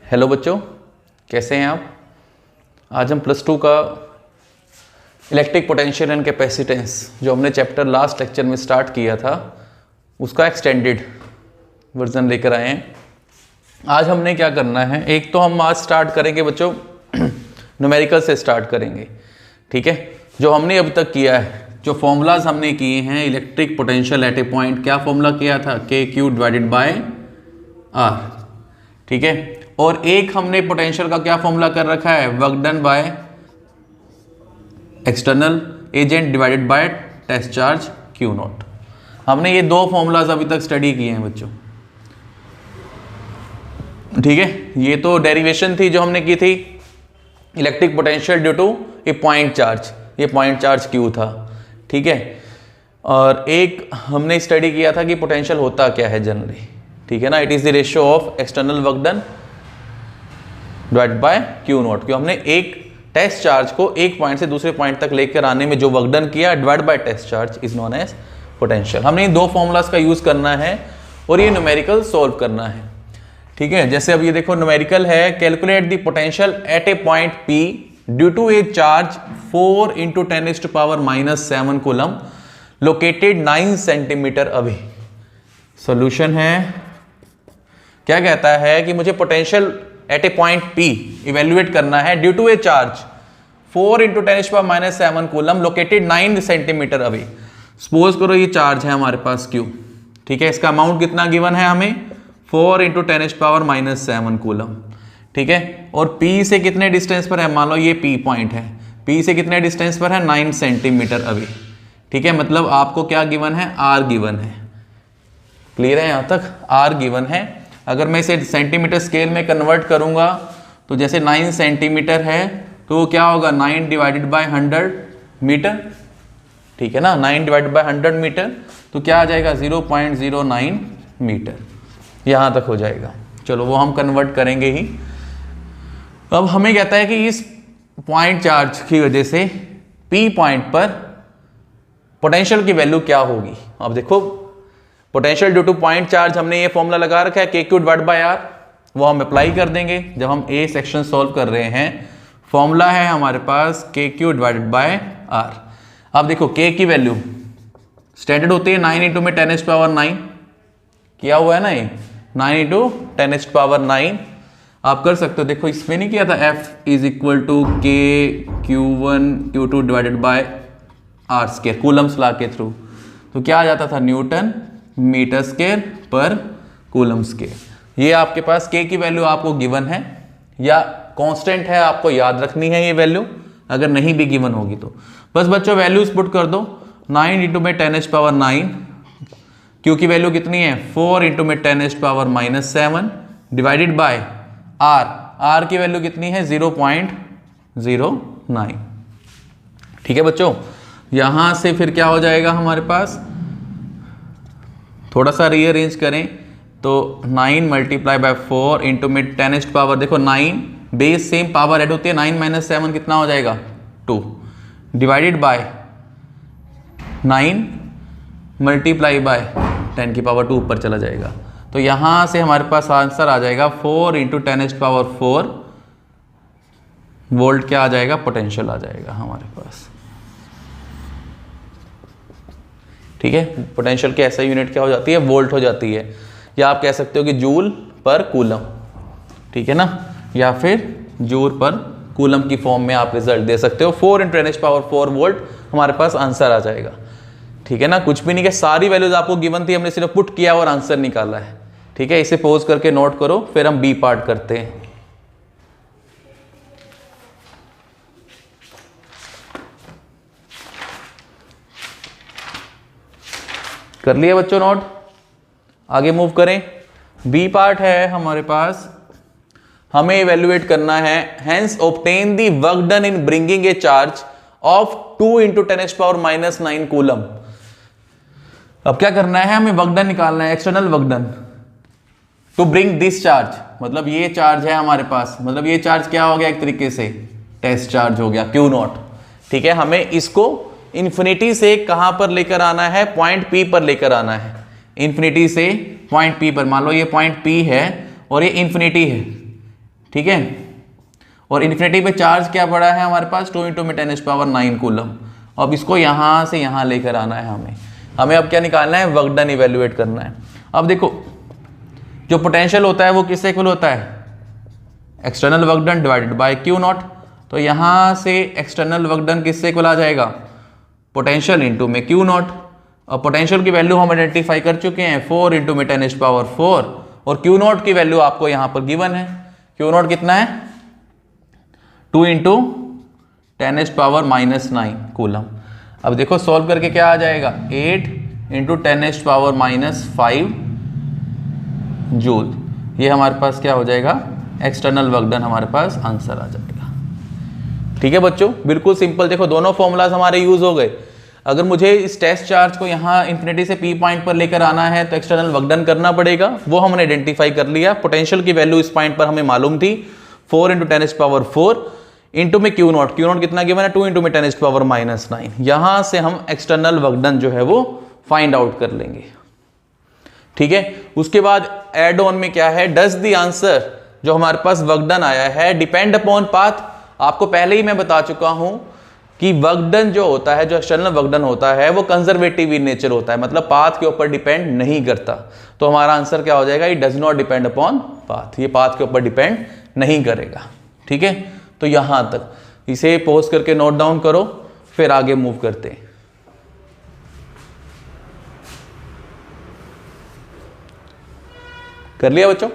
Hello बच्चों, कैसे हैं आप। आज हम प्लस 2 का इलेक्ट्रिक पोटेंशियल एंड कैपेसिटेंस जो हमने चैप्टर लास्ट लेक्चर में स्टार्ट किया था उसका एक्सटेंडेड वर्जन लेकर आए हैं। आज हमने क्या करना है, एक तो हम आज स्टार्ट करेंगे बच्चों न्यूमेरिकल से स्टार्ट करेंगे, ठीक है। जो हमने अभी तक किया है, जो फॉर्मूलाज हमने किए हैं electric potential at a point, क्या फॉर्मूला किया था, के क्यू डिवाइडेड बाय आर, ठीक है। और एक हमने पोटेंशियल का क्या फॉर्मूला कर रखा है, work done by external agent divided by test charge q naught. हमने ये दो फॉर्मूलाज अभी तक स्टडी किए हैं बच्चों, ठीक है। ये तो डेरिवेशन थी जो हमने की थी electric potential due to a point charge, ये पॉइंट चार्ज क्यू था, ठीक है। और एक हमने स्टडी किया था कि पोटेंशियल होता क्या है जनरली, ठीक है ना। It is the ratio of external work done divided by Q not, क्यों हमने एक टेस्ट चार्ज को एक पॉइंट से दूसरे पॉइंट तक लेकर आने में जो वर्क डन किया divide by test charge is known as potential. हमने इन दो फॉर्मूलाज का यूज करना है और ये न्यूमेरिकल सॉल्व करना है, ठीक है। जैसे अब ये देखो न्यूमेरिकल है, calculate the potential at a point P due to a charge 4 × 10⁻⁻7 coulomb located 9 centimetre away. Solution है, क्या कहता है कि मुझे potential at a point P evaluate करना है due to a charge 4 × 10⁻⁻7 coulomb located 9 centimetre away. Suppose करो ये चार्ज है हमारे पास Q, ठीक है। इसका अमाउंट कितना गिवन है हमें, 4 × 10⁻⁻7 कूलम, ठीक है। और P से कितने डिस्टेंस पर है, मान लो ये P पॉइंट है, P से कितने डिस्टेंस पर है, 9 सेंटीमीटर अवे, ठीक है। मतलब आपको क्या गिवन है, R गिवन है। क्लियर है यहाँ तक, R गिवन है। अगर मैं इसे सेंटीमीटर स्केल में कन्वर्ट करूंगा तो जैसे 9 सेंटीमीटर है तो क्या होगा, 9 डिवाइडेड बाय 100 मीटर, ठीक है ना। 9 डिवाइडेड बाय 100 मीटर तो क्या आ जाएगा, 0.09 मीटर, यहाँ तक हो जाएगा। चलो वो हम कन्वर्ट करेंगे ही। अब हमें कहता है कि इस पॉइंट चार्ज की वजह से P पॉइंट पर पोटेंशियल की वैल्यू क्या होगी। अब देखो potential due two point charge हमने ये फॉर्मूला लगा रखा है के क्यू डिवाइड बाय आर, वो हम अप्लाई कर देंगे जब हम ए सेक्शन सॉल्व कर रहे हैं। फॉर्मूला है हमारे पास के क्यू डिवाइडेड बाय आर। अब देखो के की वैल्यू स्टैंडर्ड होती है 9 × 10⁻9, किया हुआ है ना ये 9 × 10⁻9। आप कर सकते हो, देखो इसमें नहीं किया था, F is equal to k Q1 Q2 divided by are square, coulomb's law के थ्रू, तो क्या आ जाता था, न्यूटन मीटर स्क्वायर पर कूलम स्क्वायर। ये आपके पास के की वैल्यू आपको गिवन है या कांस्टेंट है, आपको याद रखनी है ये वैल्यू, अगर नहीं भी गिवन होगी तो बस बच्चों वैल्यूज पुट कर दो। 9 × 10⁻9, क्यू की वैल्यू कितनी है, 4 × 10⁻⁻7 डिवाइडेड बाय आर, आर की वैल्यू कितनी है, 0.09, ठीक है बच्चों। यहां से फिर क्या हो जाएगा हमारे पास, थोड़ा सा रीअरेंज करें तो 9 × 4 × 10⁻, देखो 9 बेस सेम पावर ऐड होती है, 9 - 7 कितना हो जाएगा, 2 डिवाइडेड बाय 9 × 10⁻2 ऊपर चला जाएगा। तो यहां से हमारे पास आंसर आ जाएगा 4 × 10⁻4 वोल्ट, क्या आ जाएगा, पोटेंशियल आ जाएगा हमारे पास, ठीक है। पोटेंशियल की ऐसा यूनिट क्या हो जाती है, वोल्ट हो जाती है, या आप कह सकते हो कि जूल पर कूलम, ठीक है ना, या फिर जूल पर कूलम की फॉर्म में आप रिजल्ट दे सकते हो। 4 × 10⁻4 वोल्ट हमारे पास आंसर आ जाएगा, ठीक है ना। कुछ भी नहीं है, सारी वैल्यूज आपको गिवन थी, हमने सिर्फ पुट किया और आंसर निकाला है, ठीक है। इसे पोज करके नोट करो, फिर हम बी पार्ट करते हैं। कर लिया बच्चों नोट, आगे मूव करें। बी पार्ट है हमारे पास, हमें इवेल्युएट करना है, hence obtain the work done in bringing a charge of 2 × 10⁻⁻9 coulomb. अब क्या करना है, हमें वर्क डन निकालना है, external work done to bring this charge, मतलब ये चार्ज है हमारे पास, मतलब ये चार्ज क्या हो गया, एक तरीके से टेस्ट चार्ज हो गया Q0, ठीक है। हमें इसको इन्फिनिटी से कहां पर लेकर आना है, पॉइंट P पर लेकर आना है, इन्फिनिटी से पॉइंट P पर। मान लो ये पॉइंट P है और ये इन्फिनिटी है, ठीक है। और इन्फिनिटी पे चार्ज क्या पड़ा है हमारे पास 2 × 10⁹ कूलम। अब इसको यहाँ से यहाँ लेकर आना है हमें अब क्या निकालना है, वर्क डन इवेल्युएट करना है। अब देखो जो पोटेंशियल होता है वो किससे इक्वल होता है, external work done divided by Q not. तो यहाँ से एक्सटर्नल वर्क डन किससे इक्वल आ जाएगा, पोटेंशियल इंटू में क्यू नॉट। और पोटेंशियल की वैल्यू हम आइडेंटिफाई कर चुके हैं 4 × 10⁴ और क्यू नॉट की वैल्यू आपको यहाँ पर गिवन है। क्यू नॉट कितना है 2 × 10⁻⁹ कूलम। अब देखो सॉल्व करके क्या आ जाएगा 8 × 10⁻⁵ जूल। ये हमारे पास क्या हो जाएगा, एक्सटर्नल वर्क डन हमारे पास आंसर आ जाएगा। ठीक है बच्चों, बिल्कुल सिंपल। देखो दोनों फॉर्मूलाज हमारे यूज हो गए। अगर मुझे इस टेस्ट चार्ज को यहाँ इन्फिनिटी से पी पॉइंट पर लेकर आना है तो एक्सटर्नल वर्क डन करना पड़ेगा, वो हमने आइडेंटिफाई कर लिया। पोटेंशियल की वैल्यू इस पॉइंट पर हमें मालूम थी 4 × 10⁴ इंटू में क्यू नॉट कितना गिवन है 2 × 10⁻⁹। यहां से हम एक्सटर्नल वर्क डन जो है वो फाइंड आउट कर लेंगे। ठीक है, उसके बाद एड ऑन में क्या है, डज द आंसर जो हमारे पास वर्क डन आया है डिपेंड अपॉन पाथ। आपको पहले ही मैं बता चुका हूं कि वर्क डन जो होता है, जो एक्सटर्नल वर्क डन होता है वो कंजर्वेटिव इन नेचर होता है, मतलब पाथ के ऊपर डिपेंड नहीं करता। तो हमारा आंसर क्या हो जाएगा, it does not depend upon path, ये पाथ के ऊपर डिपेंड नहीं करेगा। ठीक है, तो यहां तक इसे पॉज करके नोट डाउन करो, फिर आगे मूव करते हैं। कर लिया बच्चों?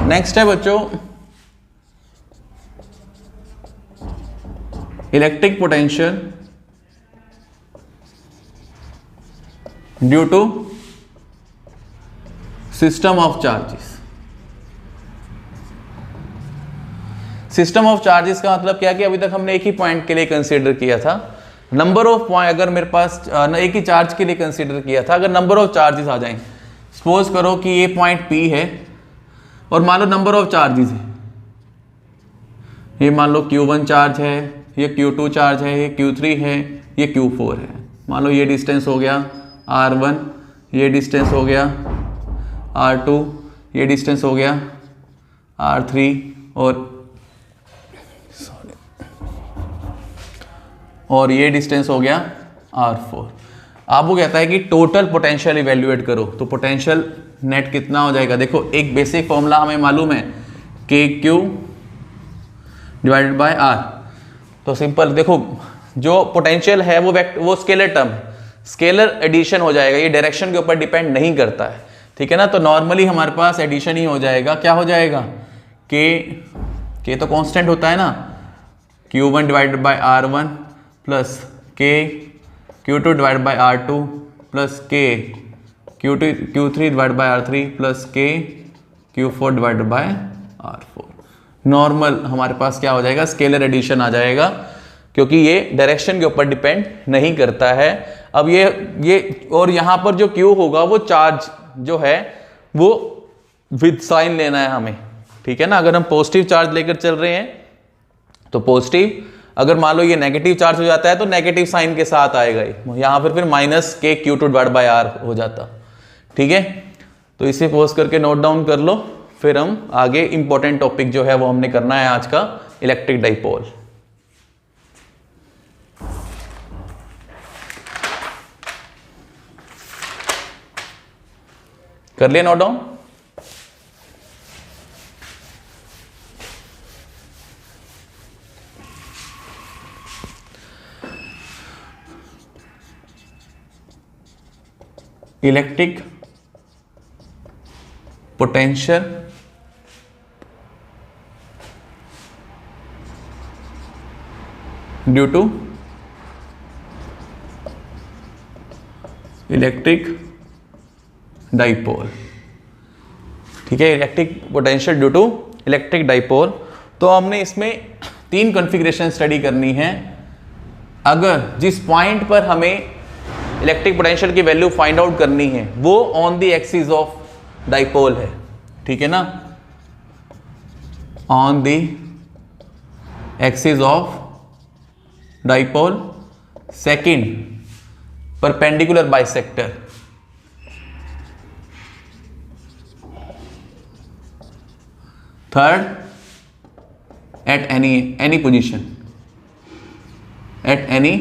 नेक्स्ट है बच्चों electric potential due to system of charges. System of charges का मतलब क्या कि अभी तक हमने एक ही पॉइंट के लिए कंसीडर किया था। नंबर ऑफ पॉइंट अगर मेरे पास एक ही चार्ज के लिए कंसीडर किया था, अगर नंबर ऑफ चार्जेस आ जाएं, सपोज करो कि ये पॉइंट P है और मान लो नंबर ऑफ चार्जेस है, ये मान लो Q1 चार्ज है, ये Q2 चार्ज है, ये Q3 है, ये Q4 है। मान लो ये डिस्टेंस हो गया R1, ये डिस्टेंस हो गया R2, ये डिस्टेंस हो गया R3 और ये डिस्टेंस हो गया R4। आपको कहता है कि टोटल पोटेंशियल इवेल्युएट करो, तो पोटेंशियल नेट कितना हो जाएगा। देखो एक बेसिक फॉर्मूला हमें मालूम है KQ डिवाइडेड बाय R। तो सिंपल देखो जो पोटेंशियल है वो स्केलर टर्म, स्केलर एडिशन हो जाएगा, ये डायरेक्शन के ऊपर डिपेंड नहीं करता है। ठीक है ना, तो नॉर्मली हमारे पास एडिशन ही हो जाएगा। क्या हो जाएगा, K तो कांस्टेंट होता है ना, Q1 divided by R1 plus Q2 divided bye R2 plus Q3 divided by R3 plus Q4 divided by R4। Normal हमारे पास क्या हो जाएगा, स्केलर एडिशन आ जाएगा, क्योंकि ये डायरेक्शन के ऊपर डिपेंड नहीं करता है। अब ये और यहाँ पर जो Q होगा वो चार्ज जो है वो विद साइन लेना है हमें। ठीक है ना, अगर हम पॉजिटिव चार्ज लेकर चल रहे हैं तो पॉजिटिव, अगर मान लो ये नेगेटिव चार्ज हो जाता है तो नेगेटिव साइन के साथ आएगा यहाँ पर, फिर minus KQ2 divide by R हो जाता। ठीक है, तो इसे पॉज करके नोट डाउन कर लो, फिर हम आगे इंपॉर्टेंट टॉपिक जो है वो हमने करना है आज का, इलेक्ट्रिक डाइपोल। कर लिया note down? Electric potential due to electric dipole. ठीक है, electric potential due to electric dipole. तो हमने इसमें 3 कॉन्फ़िगरेशन स्टडी करनी है। अगर जिस पॉइंट पर हमें इलेक्ट्रिक पोटेंशियल की वैल्यू फाइंड आउट करनी है वो on the axis of dipole है। ठीक है ना, on the axis of dipole, second perpendicular bisector, third at any position, at any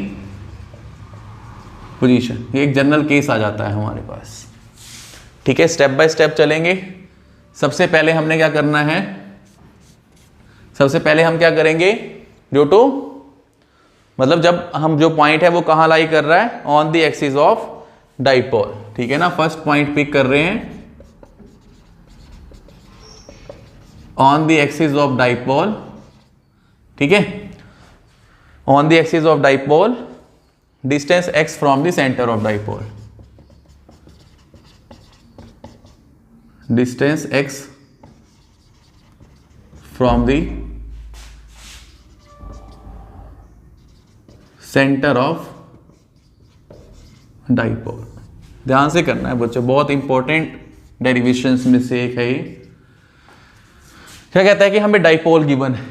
position. ये एक जनरल केस आ जाता है हमारे पास। ठीक है, स्टेप बाय स्टेप चलेंगे। सबसे पहले हमने क्या करना है, सबसे पहले हम क्या करेंगे, ड्यू टू मतलब जब हम जो पॉइंट है वो कहाँ लाई कर रहा है, on the axis of dipole. ठीक है ना, फर्स्ट पॉइंट पिक कर रहे हैं on the axis of dipole. ठीक है, on the axis of dipole, distance x from the centre of dipole, distance x from the centre of dipole. ध्यान से करना है बच्चों, बहुत इंपॉर्टेंट डेरिवेशंस में से एक है ये। क्या कहता है कि हमें डाइपोल गिवन है।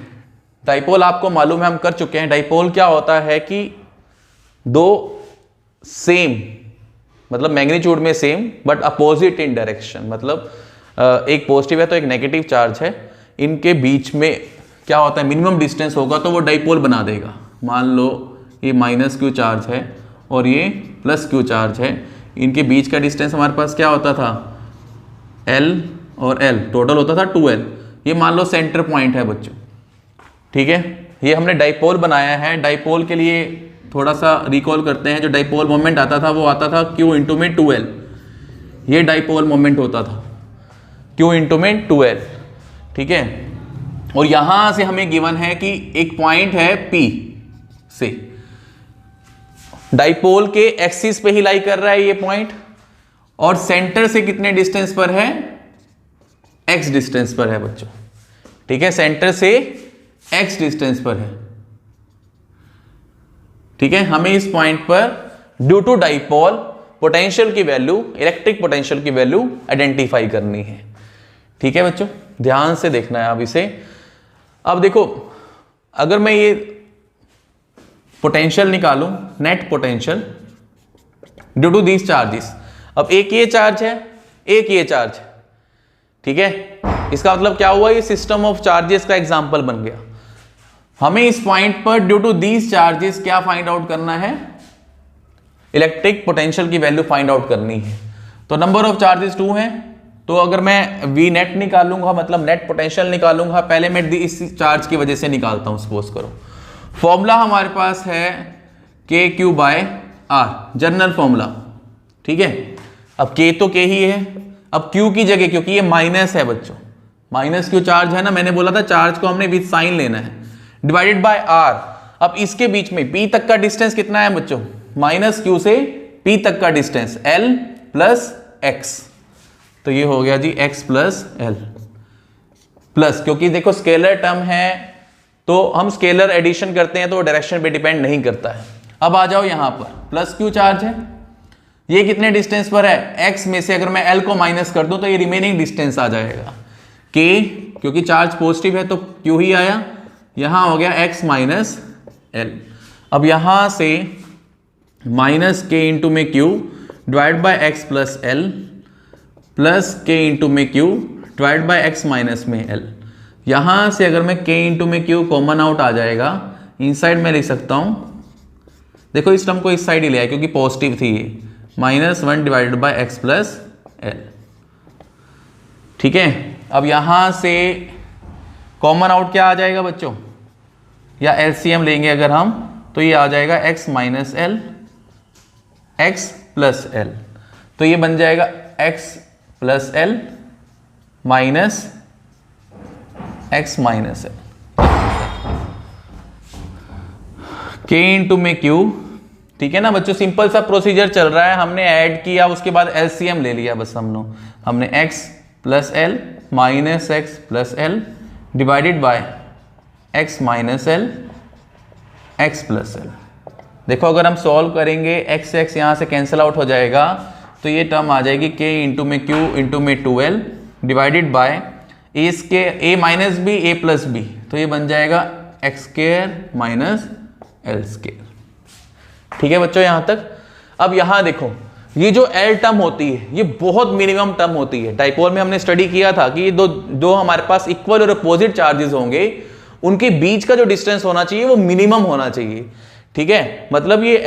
डाइपोल आपको मालूम है, हम कर चुके हैं। डाइपोल क्या होता है कि दो सेम मतलब मैग्नीट्यूड में same but opposite in direction, मतलब एक पॉजिटिव है तो एक नेगेटिव चार्ज है, इनके बीच में क्या होता है, मिनिमम डिस्टेंस होगा तो वो डाइपोल बना देगा। मान लो ये माइनस क्यू चार्ज है और ये प्लस क्यू चार्ज है, इनके बीच का डिस्टेंस हमारे पास क्या होता था, L और L, टोटल होता था 2L। ये मान लो सेंटर पॉइंट है बच्चों। ठीक है, ये हमने डाइपोल बनाया है। डाइपोल के लिए थोड़ा सा रिकॉल करते हैं, जो डाइपोल मोमेंट आता था वो आता था Q इंटू में 2L। ये डाइपोल मोमेंट होता था Q इंटू में 2L। ठीक है, और यहां से हमें गिवन है कि एक पॉइंट है P से, डाइपोल के एक्सिस पे ही लाई कर रहा है ये पॉइंट, और सेंटर से कितने डिस्टेंस पर है, x डिस्टेंस पर है बच्चों। ठीक है, सेंटर से x डिस्टेंस पर है। ठीक है, हमें इस पॉइंट पर ड्यू टू डाइपोल पोटेंशियल की वैल्यू, इलेक्ट्रिक पोटेंशियल की वैल्यू आइडेंटिफाई करनी है। ठीक है बच्चों, ध्यान से देखना है अब इसे। अब देखो, अगर मैं ये पोटेंशियल निकालूं, net potential due to these charges, अब एक ये चार्ज है, एक ये चार्ज है। ठीक है, इसका मतलब क्या हुआ, ये सिस्टम ऑफ चार्जेस का एग्जांपल बन गया। हमें इस पॉइंट पर ड्यू टू दीज चार्जेस क्या फाइंड आउट करना है, इलेक्ट्रिक पोटेंशियल की वैल्यू फाइंड आउट करनी है। तो नंबर ऑफ चार्जेस 2 हैं, तो अगर मैं वी नेट निकालूंगा, मतलब नेट पोटेंशियल निकालूंगा, पहले मैं इस चार्ज की वजह से निकालता हूं। सपोज करो फॉर्मूला हमारे पास है KQ by R, general formula. ठीक है, अब K तो K ही है, अब Q की जगह, क्योंकि ये माइनस है बच्चों, माइनस Q चार्ज है ना, मैंने बोला था चार्ज को हमने विद साइन लेना है, डिवाइडेड बाय R। अब इसके बीच में P तक का डिस्टेंस कितना है बच्चों, माइनस Q से P तक का डिस्टेंस L प्लस X, तो ये हो गया जी X प्लस L प्लस, क्योंकि देखो स्केलर टर्म है तो हम स्केलर एडिशन करते हैं तो डायरेक्शन पे डिपेंड नहीं करता है। अब आ जाओ यहां पर, प्लस Q चार्ज है, ये कितने डिस्टेंस पर है, X में से अगर मैं L को माइनस कर दूं तो ये रिमेनिंग डिस्टेंस आ जाएगा K, क्योंकि चार्ज पॉजिटिव है तो Q ही आया, यहां हो गया X माइनस L। अब यहां से माइनस K इंटू में Q divide by X plus L plus K into में Q divide by X minus में L। यहां से अगर मैं K इंटू में Q कॉमन आउट आ जाएगा, इनसाइड में लिख सकता हूं, देखो इस टर्म को इस साइड ही लिया है क्योंकि पॉजिटिव थी ये, -1 divided by X plus L। ठीक है, अब यहां से कॉमन आउट क्या आ जाएगा बच्चों, या LCM लेंगे अगर हम, तो ये आ जाएगा X minus L, X plus L, तो ये बन जाएगा X plus L minus X minus L, K into में Q। ठीक है ना बच्चों, सिंपल सा प्रोसीजर चल रहा है, हमने ऐड किया, उसके बाद LCM ले लिया बस हमने X plus L minus X plus L divided by X minus L X plus L। देखो अगर हम सॉल्व करेंगे, X X यहाँ से कैंसिल आउट हो जाएगा, तो ये टर्म आ जाएगी K इंटू में Q इंटू में 2L डिवाइडेड बाय इसके A minus B A plus B, तो ये बन जाएगा x square minus L square. ठीक है बच्चों यहां तक। अब यहां देखो ये जो L टर्म होती है ये बहुत मिनिमम टर्म होती है। डाइपोल में हमने स्टडी किया था कि दो हमारे पास इक्वल और अपोजिट चार्जेस होंगे, उनके बीच का जो डिस्टेंस होना चाहिए वो मिनिमम होना चाहिए। ठीक है, मतलब ये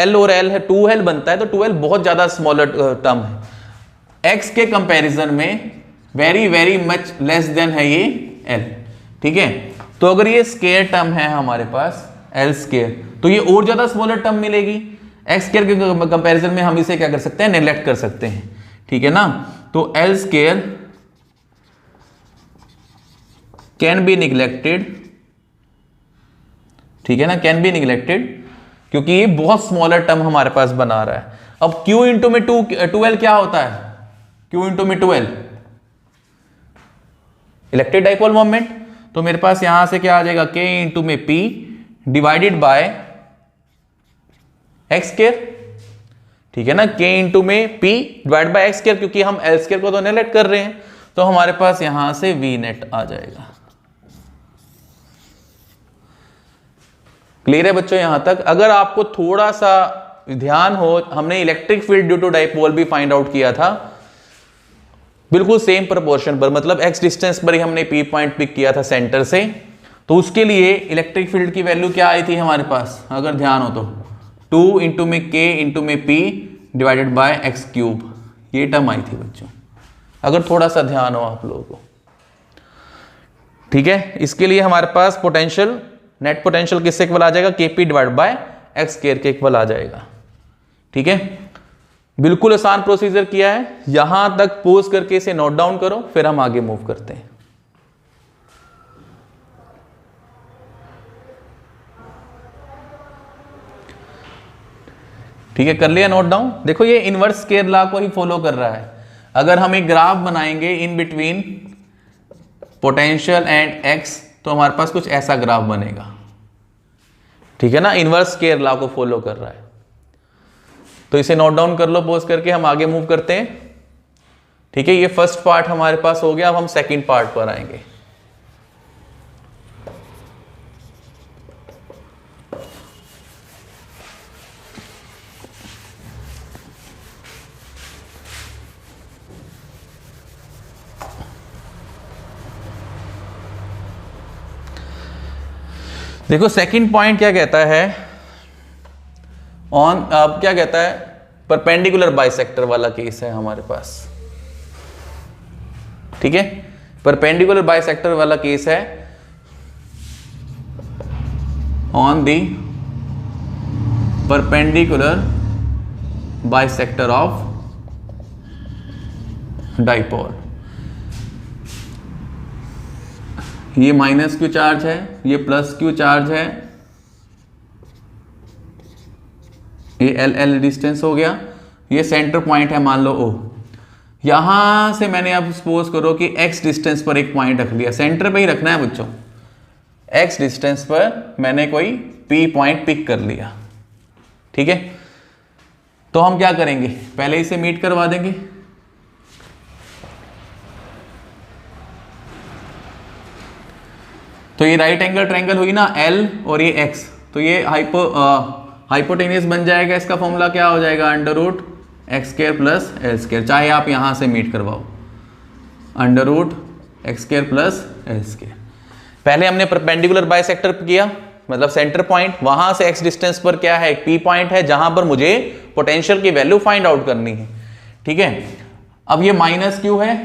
L और L है 2L बनता है, तो 2L बहुत ज्यादा स्मॉलर टर्म है। X के कंपैरिजन में very very much less than है ये L। ठीक है, तो अगर ये स्क्वायर टर्म है हमारे पास L स्क्वायर, तो ये और ज्यादा स्मॉलर टर्म मिलेगी। एक्स स्क्वायर के कंपैरिजन में हम इसे क्या कर सकते हैं, नेग्लेक्ट कर सकते हैं। ठीक है ना, तो L square can be neglected. ठीक है ना, कैन बी निग्लेक्टेड क्योंकि ये बहुत स्मॉलर टर्म हमारे पास बना रहा है। अब Q इंटू में 2L क्या होता है, Q इंटू में 2L इलेक्ट्रिक डाइपोल मोमेंट। तो मेरे पास यहां से क्या आ जाएगा, K इंटू में P divided by x square. ठीक है ना, K इंटू में P divide by x square, क्योंकि हम एल स्क्वायर को तो नेग्लेक्ट कर रहे हैं, तो हमारे पास यहां से V नेट आ जाएगा। क्लियर है बच्चों यहां तक। अगर आपको थोड़ा सा ध्यान हो, हमने electric field due to dipole भी फाइंड आउट किया था, बिल्कुल सेम प्रोपोर्शन पर, मतलब एक्स डिस्टेंस पर ही हमने P पॉइंट पिक किया था सेंटर से। तो उसके लिए इलेक्ट्रिक फील्ड की वैल्यू क्या आई थी हमारे पास, अगर ध्यान हो तो 2 इंटू में K इंटू में P divided by x cube, ये टर्म आई थी बच्चों, अगर थोड़ा सा ध्यान हो आप लोगों को। ठीक है, इसके लिए हमारे पास पोटेंशियल, नेट पोटेंशियल किससे इक्वल आ जाएगा, KP divide by x square के इक्वल आ जाएगा। ठीक है, बिल्कुल आसान प्रोसीजर किया है। यहां तक पोज करके इसे नोट डाउन करो, फिर हम आगे मूव करते हैं। ठीक है, कर लिया नोट डाउन। देखो ये इनवर्स स्क्वायर लॉ को ही फॉलो कर रहा है। अगर हम एक ग्राफ बनाएंगे in between potential and x, तो हमारे पास कुछ ऐसा ग्राफ बनेगा। ठीक है ना, इनवर्स स्क्वायर लॉ को फॉलो कर रहा है। तो इसे नोट डाउन कर लो पोज करके, हम आगे मूव करते हैं। ठीक है, ये फर्स्ट पार्ट हमारे पास हो गया। अब हम सेकंड पार्ट पर आएंगे। देखो सेकंड पॉइंट क्या कहता है, अब क्या कहता है, परपेंडिकुलर बाइसेक्टर वाला केस है हमारे पास। ठीक है, परपेंडिकुलर बाइसेक्टर वाला केस है on the perpendicular bisector of dipole. ये माइनस क्यू चार्ज है, ये प्लस क्यू चार्ज है, ये एल डिस्टेंस हो गया, ये सेंटर पॉइंट है मान लो O। यहां से मैंने अब सपोज करो कि x डिस्टेंस पर एक पॉइंट रख लिया, सेंटर पे ही रखना है बच्चों। x डिस्टेंस पर मैंने कोई P पॉइंट पिक कर लिया। ठीक है, तो हम क्या करेंगे, पहले इसे मीट करवा देंगे। तो ये राइट एंगल ट्रायंगल हुई ना L और ये x, तो ये हाइपोटेनियस बन जाएगा। इसका फॉर्मूला क्या हो जाएगा, under root x square plus L square, चाहे आप यहां से मीट करवाओ, under root x square plus L square. पहले हमने परपेंडिकुलर बाइसेक्टर किया, मतलब सेंटर पॉइंट, वहां से x डिस्टेंस पर क्या है, एक P पॉइंट है जहां पर मुझे पोटेंशियल की वैल्यू फाइंड आउट करनी है। ठीक है, अब ये माइनस क्यू है,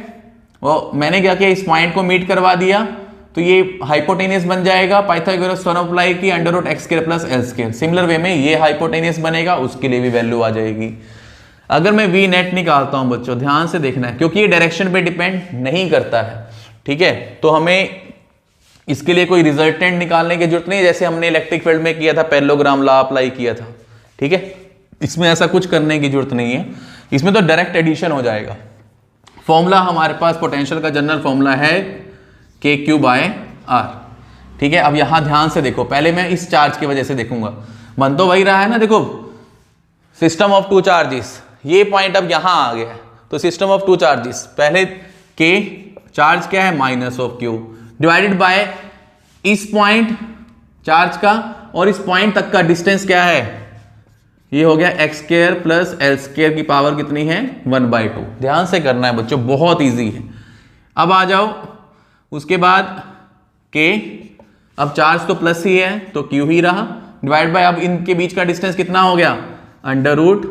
वो मैंने क्या किया, इस पॉइंट को मीट करवा दिया, तो ये हाइपोटेनियस बन जाएगा। पाइथागोरस थ्योरम अप्लाई की, under root x square plus L square. Similar way में ये हाइपोटेनियस बनेगा, उसके लिए भी वैल्यू आ जाएगी। अगर मैं वी नेट निकालता हूं बच्चों, ध्यान से देखना है, क्योंकि ये डायरेक्शन पे डिपेंड नहीं करता है। ठीक है, तो हमें इसके लिए कोई रिजल्टेंट निकालने की जरूरत नहीं, जैसे हमने इलेक्ट्रिक फील्ड में किया था, पैरेललोग्राम लॉ अप्लाई किया था। ठीक है, इसमें ऐसा कुछ करने की जरूरत नहीं है, इसमें तो डायरेक्ट एडिशन हो जाएगा। फॉर्मूला हमारे पास पोटेंशियल का जनरल फॉर्मूला है KQ/R। ठीक है, अब यहां ध्यान से देखो, पहले मैं इस चार्ज की वजह से देखूंगा, मन तो वही रहा है ना। देखो सिस्टम ऑफ टू चार्जेस, ये पॉइंट अब यहां आ गया है, तो सिस्टम ऑफ टू चार्जेस, पहले K चार्ज क्या है, minus of Q divided by इस पॉइंट चार्ज का और इस पॉइंट तक का डिस्टेंस क्या है, ये हो गया x square plus L square की पावर कितनी है 1/2। ध्यान से करना है बच्चों, बहुत इजी है। अब आ जाओ उसके बाद के, अब चार्ज तो प्लस ही है तो क्यू ही रहा, डिवाइड बाय अब इनके बीच का डिस्टेंस कितना हो गया अंडर रूट,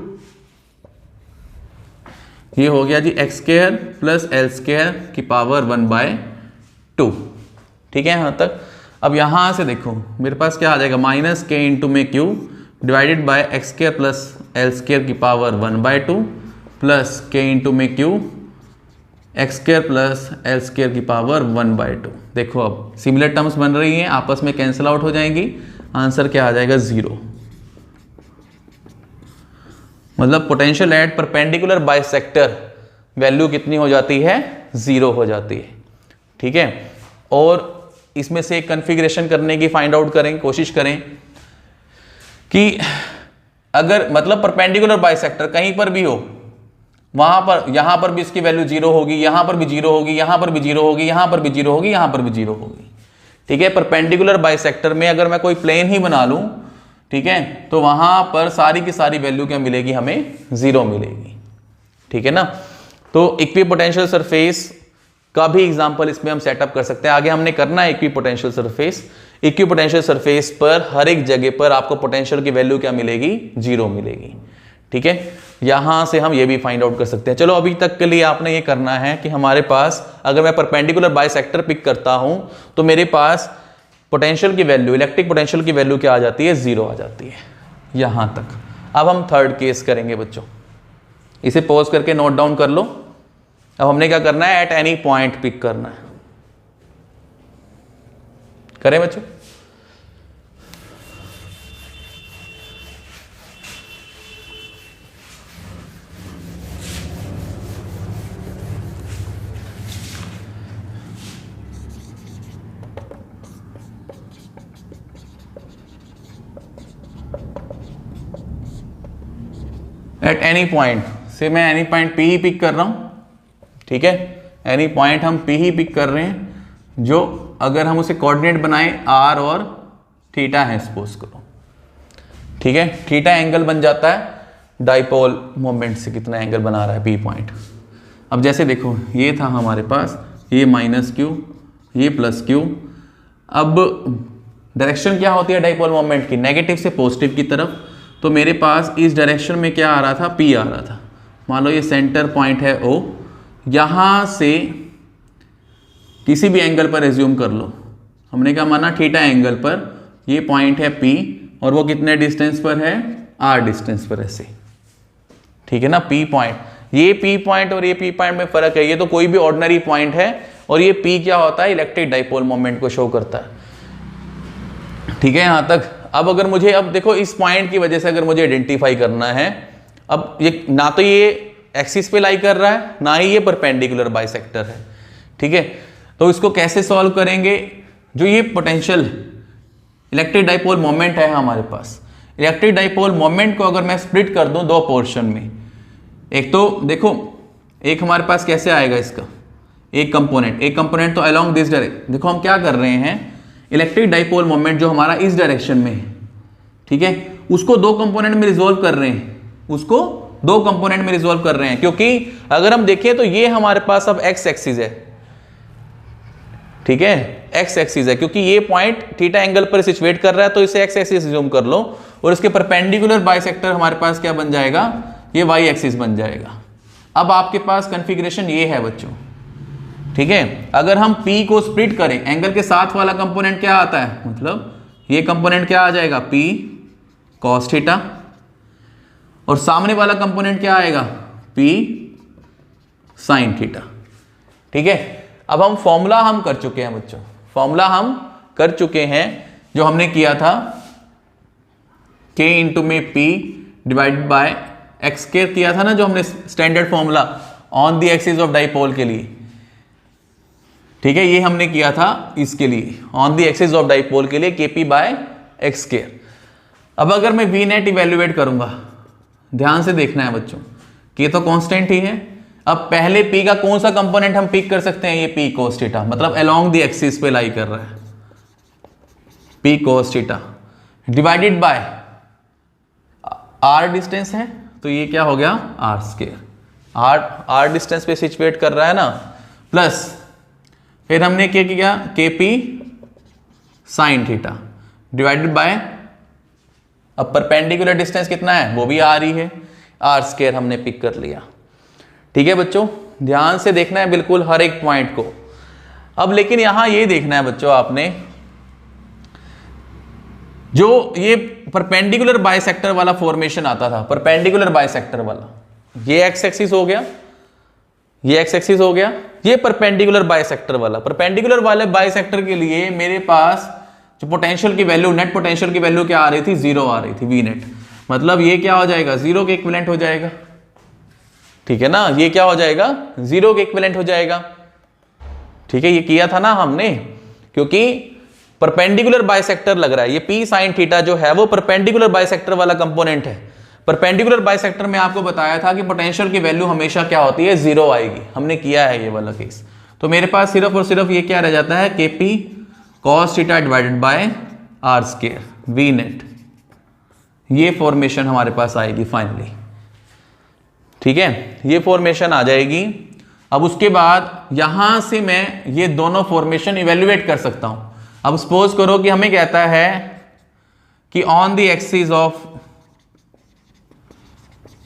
ये हो गया जी x square plus L square की पावर 1/2। ठीक है यहां तक। अब यहां से देखो मेरे पास क्या आ जाएगा, माइनस के इंटू में Q divided by x square plus L square की पावर 1/2 प्लस के इंटू में Q x square plus L square की पावर 1/2। देखो अब सिमिलर टर्म्स बन रही हैं, आपस में कैंसिल आउट हो जाएंगी, आंसर क्या आ जाएगा 0। मतलब potential at perpendicular bisector value कितनी हो जाती है 0 हो जाती है। ठीक है, और इसमें से एक कन्फिग्रेशन करने की फाइंड आउट करें, कोशिश करें कि अगर मतलब परपेंडिकुलर बाइसेक्टर कहीं पर भी हो, वहां पर यहां पर भी इसकी वैल्यू 0 होगी, यहां पर भी 0 होगी, यहां पर भी 0 होगी, यहां पर भी 0 होगी, यहां पर भी 0 होगी। ठीक है, परपेंडिकुलर बाइसेक्टर में अगर मैं कोई प्लेन ही बना लूं, ठीक है, तो वहां पर सारी की सारी वैल्यू क्या मिलेगी, हमें 0 मिलेगी। ठीक है ना, तो इक्विपोटेंशियल सरफेस का भी एग्जांपल इसमें हम सेटअप कर सकते हैं। आगे हमने करना है इक्विपोटेंशियल सरफेस। इक्विपोटेंशियल सरफेस पर हर एक जगह पर आपको पोटेंशियल की वैल्यू क्या मिलेगी 0 मिलेगी। ठीक है, यहां से हम ये भी फाइंड आउट कर सकते हैं। चलो अभी तक के लिए आपने ये करना है कि हमारे पास अगर मैं परपेंडिकुलर बाइसेक्टर पिक करता हूं तो मेरे पास पोटेंशियल की वैल्यू, इलेक्ट्रिक पोटेंशियल की वैल्यू क्या आ जाती है 0 आ जाती है, यहां तक। अब हम थर्ड केस करेंगे बच्चों, इसे पॉज करके नोट डाउन कर लो। अब हमने क्या करना है, एट एनी पॉइंट पिक करना है। करें बच्चों, एट एनी पॉइंट से मैं एनी पॉइंट पी ही पिक कर रहा हूं। ठीक है, एनी पॉइंट हम पी ही पिक कर रहे हैं, जो अगर हम उसे कोऑर्डिनेट बनाएं आर और थीटा है सपोज करो। ठीक है, थीटा एंगल बन जाता है डाइपोल मोमेंट से कितना एंगल बना रहा है पी पॉइंट। अब जैसे देखो ये था हमारे पास, ये माइनस क्यू, ये प्लस क्यू। अब डायरेक्शन क्या होती है डाइपोल मोमेंट की, नेगेटिव से पॉजिटिव की तरफ। तो मेरे पास इस डायरेक्शन में क्या आ रहा था, पी आ रहा था। मान लो ये सेंटर पॉइंट है ओ, यहां से किसी भी एंगल पर एज्यूम कर लो, हमने क्या माना थीटा एंगल पर, ये पॉइंट है पी और वो कितने डिस्टेंस पर है आर डिस्टेंस पर ऐसे। ठीक है ना, पी पॉइंट, ये पी पॉइंट और ये पी पॉइंट में फर्क है, ये तो कोई भी ऑर्डिनरी पॉइंट है और ये पी क्या होता है, इलेक्ट्रिक डाइपोल मोमेंट को शो करता है। ठीक है यहां तक। अब अगर मुझे, अब देखो इस पॉइंट की वजह से अगर मुझे आइडेंटिफाई करना है, अब ये ना तो ये एक्सिस पे लाई कर रहा है, ना ही ये परपेंडिकुलर बाइसेक्टर है। ठीक है, तो इसको कैसे सॉल्व करेंगे, जो ये पोटेंशियल इलेक्ट्रिक डाइपोल मोमेंट है हमारे पास, इलेक्ट्रिक डाइपोल मोमेंट को अगर मैं स्प्लिट कर दूं दो पोर्शन में, एक तो देखो एक हमारे पास कैसे आएगा इसका एक कंपोनेंट तो अलोंग दिस डायरेक्शन। देखो हम क्या कर रहे हैं, इलेक्ट्रिक डाइपोल मोमेंट जो हमारा इस डायरेक्शन में है, ठीक है, उसको दो कंपोनेंट में रिजोल्व कर रहे हैं, उसको दो कंपोनेंट में रिजोल्व कर रहे हैं। क्योंकि अगर हम देखें तो ये हमारे पास अब एक्स एक्सिस है। ठीक है, एक्स एक्सिस है क्योंकि ये पॉइंट थीटा एंगल पर सिचुएट कर रहा है, तो इसे एक्स एक्सिस जूम कर लो और इसके परपेंडिकुलर बाइसेक्टर हमारे पास क्या बन जाएगा, ये वाई एक्सिस बन जाएगा। अब आपके पास कॉन्फ़िगरेशन ये है बच्चों। ठीक है, अगर हम P को स्प्लिट करें, एंगल के साथ वाला कंपोनेंट क्या आता है, मतलब ये कंपोनेंट क्या आ जाएगा P cos थीटा, और सामने वाला कंपोनेंट क्या आएगा P sin थीटा। ठीक है, अब हम फॉर्मूला हम कर चुके हैं बच्चों, फॉर्मूला हम कर चुके हैं जो हमने किया था K इंटू में P divided by x square किया था ना, जो हमने standard formula on the axis of dipole के लिए। ठीक है, ये हमने किया था इसके लिए on the axis of dipole के लिए Kp बाय एक्स स्क्वायर। अब अगर मैं वी नेट इवेल्युएट करूंगा, ध्यान से देखना है बच्चों, K तो कांस्टेंट ही है। अब पहले P का कौन सा कंपोनेंट हम पिक कर सकते हैं, ये P cos थीटा, मतलब अलोंग द एक्सिस पे लाई कर रहा है। P cos theta divided by r distance है, तो ये क्या हो गया आर स्क्वायर, आर डिस्टेंस पे सिचुएट कर रहा है ना, प्लस फिर हमने क्या किया के P sine theta divided bye, अब परपेंडिकुलर डिस्टेंस कितना है वो भी आर ही है, आर स्क्वायर हमने पिक कर लिया। ठीक है बच्चों, ध्यान से देखना है बिल्कुल हर एक पॉइंट को। अब लेकिन यहां ये देखना है बच्चों आपने, जो ये परपेंडिकुलर बाइसेक्टर वाला फॉर्मेशन आता था, परपेंडिकुलर बाइसेक्टर वाला, ये एक्स एक्सिस हो गया, ये एक्स एक्सिस हो गया, ये परपेंडिकुलर बाइसेक्टर वाला, परपेंडिकुलर वाले बाइसेक्टर के लिए मेरे पास जो पोटेंशियल की वैल्यू, नेट पोटेंशियल की वैल्यू क्या आ रही थी, जीरो आ रही थी, वी नेट, मतलब ये क्या हो जाएगा जीरो के इक्विवेलेंट हो जाएगा। ठीक है ना, ये क्या हो जाएगा जीरो के इक्विवेलेंट हो जाएगा। ठीक है, ये किया था ना हमने, क्योंकि परपेंडिकुलर बाइसेक्टर लग रहा है, ये पी साइन थीटा जो है वो परपेंडिकुलर बाइसेक्टर वाला कंपोनेंट है। परपेंडिकुलर बाइसेक्टर में आपको बताया था कि पोटेंशियल की वैल्यू हमेशा क्या होती है, जीरो आएगी, हमने किया है ये वाला केस। तो मेरे पास सिर्फ और सिर्फ ये क्या रह जाता है, k p cos theta divided by are square V net, ये फॉर्मेशन हमारे पास आएगी फाइनली। ठीक है, ये फॉर्मेशन आ जाएगी। अब उसके बाद यहां से मैं ये दोनों फॉर्मेशन इवेल्युएट कर सकता हूं। अब सपोज करो कि हमें कहता है कि on the axis of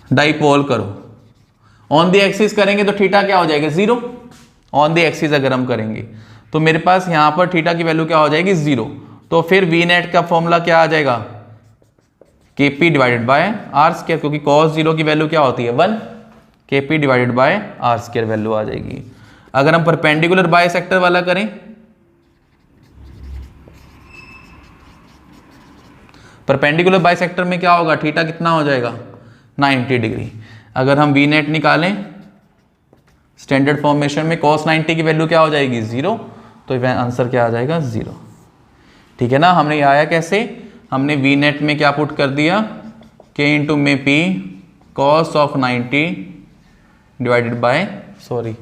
dipole करो, ऑन द एक्सिस करेंगे तो थीटा क्या हो जाएगा जीरो, ऑन द एक्सिस अगर हम करेंगे तो मेरे पास यहां पर थीटा की वैल्यू क्या हो जाएगी जीरो, तो फिर वी नेट का फॉर्मूला क्या आ जाएगा, K P divided by are square, क्योंकि कॉस जीरो की वैल्यू क्या होती है 1, K P divided by are square value आ जाएगी। अगर हम परपेंडिकुलर बाइसेक्टर वाला करें, परपेंडिकुलर बाइसेक्टर में क्या होगा, थीटा कितना हो जाएगा 90 डिग्री। अगर हम वी नेट निकालें स्टैंडर्ड फॉर्मेशन में, cos 90 की वैल्यू क्या हो जाएगी जीरो, तो आंसर क्या आ जाएगा जीरो। ठीक है ना, हमने ये आया कैसे, हमने वी नेट में क्या पुट कर दिया, k इंटू में p cos of 90 divided by, sorry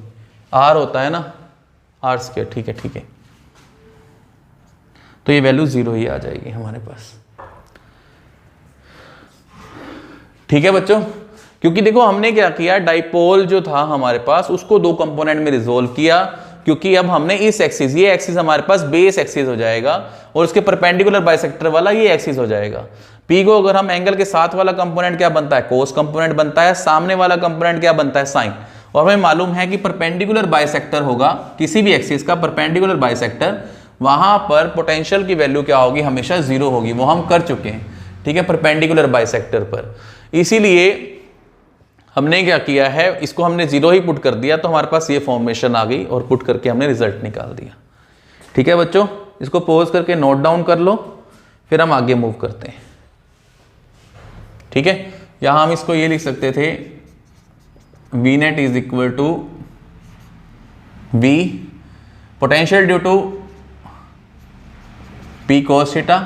r होता है ना, आर स्क्वायर। ठीक है, ठीक है, तो ये वैल्यू जीरो ही आ जाएगी हमारे पास। ठीक है बच्चों, क्योंकि देखो हमने क्या किया, डाइपोल जो था हमारे पास उसको दो कंपोनेंट में रिजोल्व किया, क्योंकि अब हमने इस एक्सिस, ये एक्सिस हमारे पास बेस एक्सिस हो जाएगा और उसके परपेंडिकुलर बाइसेक्टर वाला ये एक्सिस हो जाएगा। पी को अगर हम एंगल के साथ वाला कंपोनेंट क्या बनता है, कोस कंपोनेंट बनता है, सामने वाला कंपोनेंट क्या बनता है, साइन। और हमें मालूम है कि परपेंडिकुलर बाइसेक्टर होगा किसी भी एक्सिस का परपेंडिकुलर बाइसेक्टर, वहां पर पोटेंशियल की वैल्यू क्या होगी, हमेशा जीरो होगी, वो हम कर चुके हैं। ठीक है, परपेंडिकुलर बाइसेक्टर पर, इसीलिए हमने क्या किया है, इसको हमने जीरो ही पुट कर दिया, तो हमारे पास ये फॉर्मेशन आ गई और पुट करके हमने रिजल्ट निकाल दिया। ठीक है बच्चों, इसको पॉज करके नोट डाउन कर लो, फिर हम आगे मूव करते हैं। ठीक है, यहां हम इसको ये लिख सकते थे, V net is equal to V potential due to p cos theta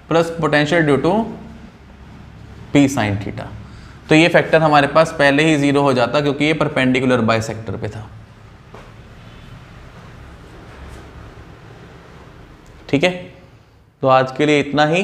plus potential due to p sine theta. तो ये फैक्टर हमारे पास पहले ही जीरो हो जाता, क्योंकि ये परपेंडिकुलर बाइसेक्टर पे था। ठीक है, तो आज के लिए इतना ही।